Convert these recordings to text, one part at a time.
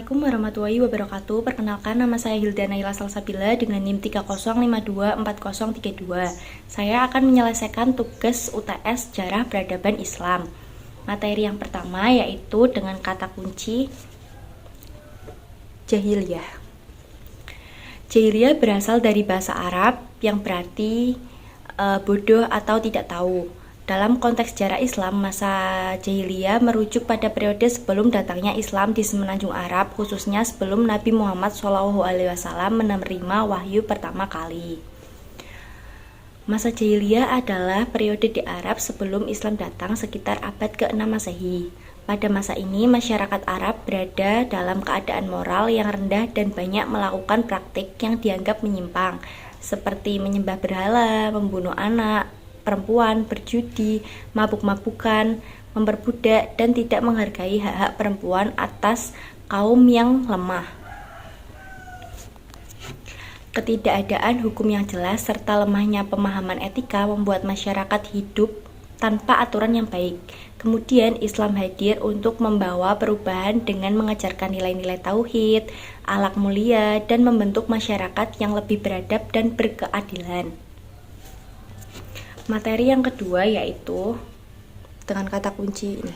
Assalamualaikum warahmatullahi wabarakatuh. Perkenalkan, nama saya Hilda Naila Salsabila dengan NIM 3052432. Saya akan menyelesaikan tugas UTS Sejarah Peradaban Islam. Materi yang pertama yaitu dengan kata kunci jahiliyah. Jahiliyah berasal dari bahasa Arab yang berarti bodoh atau tidak tahu. Dalam konteks sejarah Islam, masa jahiliyah merujuk pada periode sebelum datangnya Islam di semenanjung Arab, khususnya sebelum Nabi Muhammad SAW menerima wahyu pertama kali. Masa jahiliyah adalah periode di Arab sebelum Islam datang sekitar abad ke-6 Masehi. Pada masa ini, masyarakat Arab berada dalam keadaan moral yang rendah dan banyak melakukan praktik yang dianggap menyimpang, seperti menyembah berhala, membunuh anak, perempuan, berjudi, mabuk-mabukan, memperbudak, dan tidak menghargai hak-hak perempuan atas kaum yang lemah. Ketidakadaan hukum yang jelas serta lemahnya pemahaman etika membuat masyarakat hidup tanpa aturan yang baik. Kemudian Islam hadir untuk membawa perubahan dengan mengajarkan nilai-nilai tauhid, akhlak mulia, dan membentuk masyarakat yang lebih beradab dan berkeadilan. Materi yang kedua yaitu dengan kata kunci ini,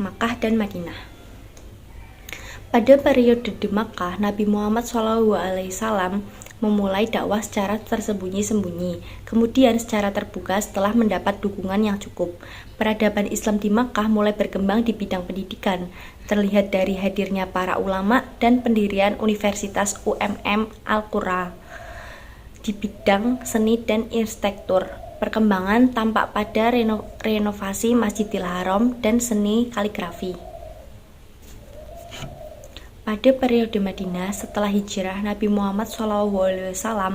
Makkah dan Madinah. Pada periode di Makkah, Nabi Muhammad SAW memulai dakwah secara tersembunyi-sembunyi, kemudian secara terbuka setelah mendapat dukungan yang cukup. Peradaban Islam di Makkah mulai berkembang di bidang pendidikan, terlihat dari hadirnya para ulama dan pendirian Universitas UMM Al-Qura. Di bidang seni dan arsitektur, perkembangan tampak pada renovasi Masjidil Haram dan seni kaligrafi. Pada periode Madinah, setelah hijrah, Nabi Muhammad SAW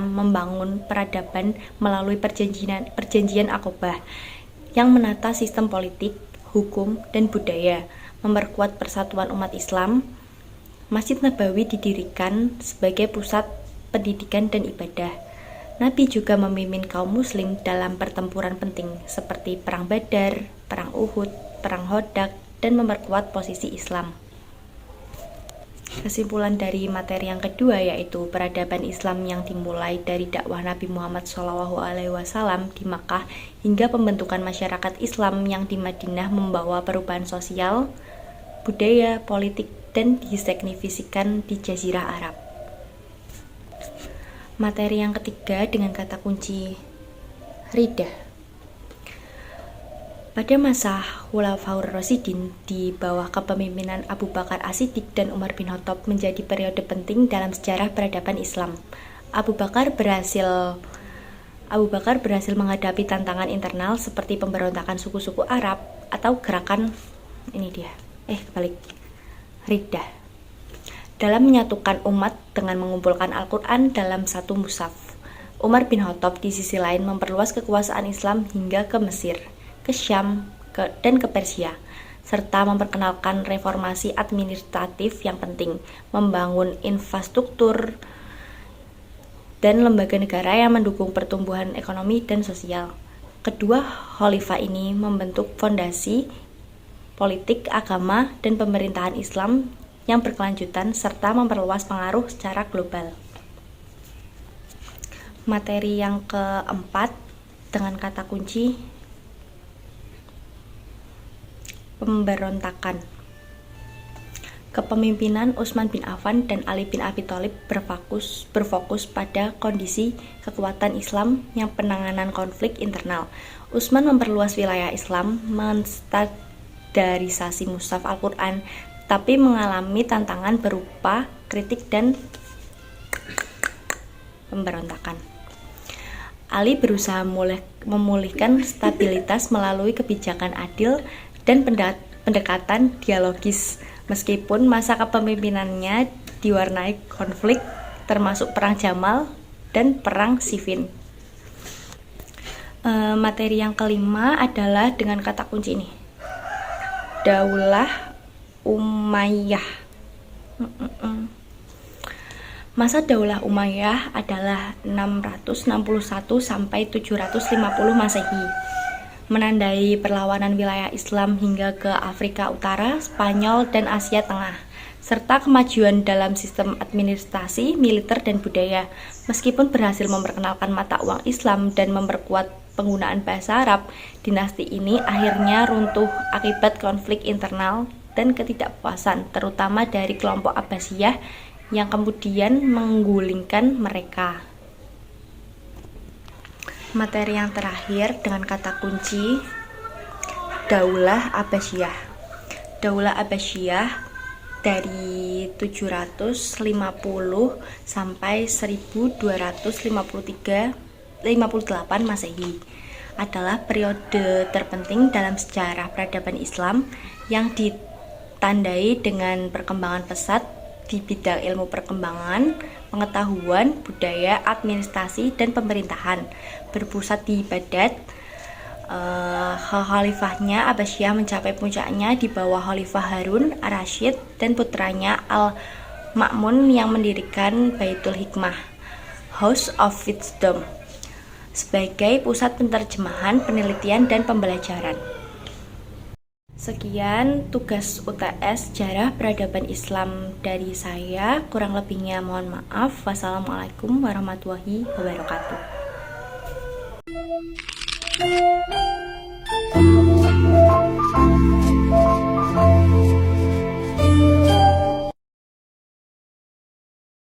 membangun peradaban melalui perjanjian Aqobah yang menata sistem politik, hukum, dan budaya, memperkuat persatuan umat Islam. Masjid Nabawi didirikan sebagai pusat pendidikan dan ibadah. Nabi juga memimpin kaum muslim dalam pertempuran penting seperti Perang Badar, Perang Uhud, Perang Khandaq, dan memperkuat posisi Islam. Kesimpulan dari materi yang kedua yaitu peradaban Islam yang dimulai dari dakwah Nabi Muhammad SAW di Makkah hingga pembentukan masyarakat Islam yang di Madinah membawa perubahan sosial, budaya, politik, dan disignifikan di Jazirah Arab. Materi yang ketiga dengan kata kunci Ridah. Pada masa Khulafaur Rasyidin di bawah kepemimpinan Abu Bakar As-Siddiq dan Umar bin Khattab menjadi periode penting dalam sejarah peradaban Islam. Abu Bakar berhasil menghadapi tantangan internal seperti pemberontakan suku-suku Arab atau gerakan Ridah, dalam menyatukan umat dengan mengumpulkan Al-Quran dalam satu mushaf. Umar bin Khattab di sisi lain memperluas kekuasaan Islam hingga ke Mesir, ke Syam, dan ke Persia, serta memperkenalkan reformasi administratif yang penting, membangun infrastruktur dan lembaga negara yang mendukung pertumbuhan ekonomi dan sosial. Kedua khalifah ini membentuk fondasi politik, agama, dan pemerintahan Islam yang berkelanjutan serta memperluas pengaruh secara global. Materi yang keempat dengan kata kunci pemberontakan. Kepemimpinan Utsman bin Affan dan Ali bin Abi Thalib berfokus pada kondisi kekuatan Islam yang penanganan konflik internal. Utsman memperluas wilayah Islam, menstandarisasi mushaf Al-Quran, tapi mengalami tantangan berupa kritik dan pemberontakan. Ali berusaha memulihkan stabilitas melalui kebijakan adil dan pendekatan dialogis, meskipun masa kepemimpinannya diwarnai konflik termasuk Perang Jamal dan Perang Siffin. Materi yang kelima adalah dengan kata kunci ini, Daulah Umayyah. Masa Daulah Umayyah adalah 661 sampai 750 Masehi, menandai perlawanan wilayah Islam hingga ke Afrika Utara, Spanyol, dan Asia Tengah. serta kemajuan dalam sistem administrasi, militer, dan budaya. Meskipun berhasil memperkenalkan mata uang Islam dan memperkuat penggunaan bahasa Arab, dinasti ini akhirnya runtuh akibat konflik internal dan ketidakpuasan, terutama dari kelompok Abbasiyah yang kemudian menggulingkan mereka. Materi yang terakhir dengan kata kunci, Daulah Abbasiyah. Daulah Abbasiyah dari 750 sampai 1258 Masehi adalah periode terpenting dalam sejarah peradaban Islam yang ditandai dengan perkembangan pesat di bidang ilmu perkembangan, pengetahuan, budaya, administrasi, dan pemerintahan. Berpusat di Baghdad, khalifahnya Abbasiyah mencapai puncaknya di bawah Khalifah Harun ar-Rasyid dan putranya Al-Ma'mun yang mendirikan Baitul Hikmah, House of Wisdom, sebagai pusat penerjemahan, penelitian, dan pembelajaran. Sekian tugas UTS Sejarah Peradaban Islam dari saya. Kurang lebihnya mohon maaf. Wassalamualaikum warahmatullahi wabarakatuh.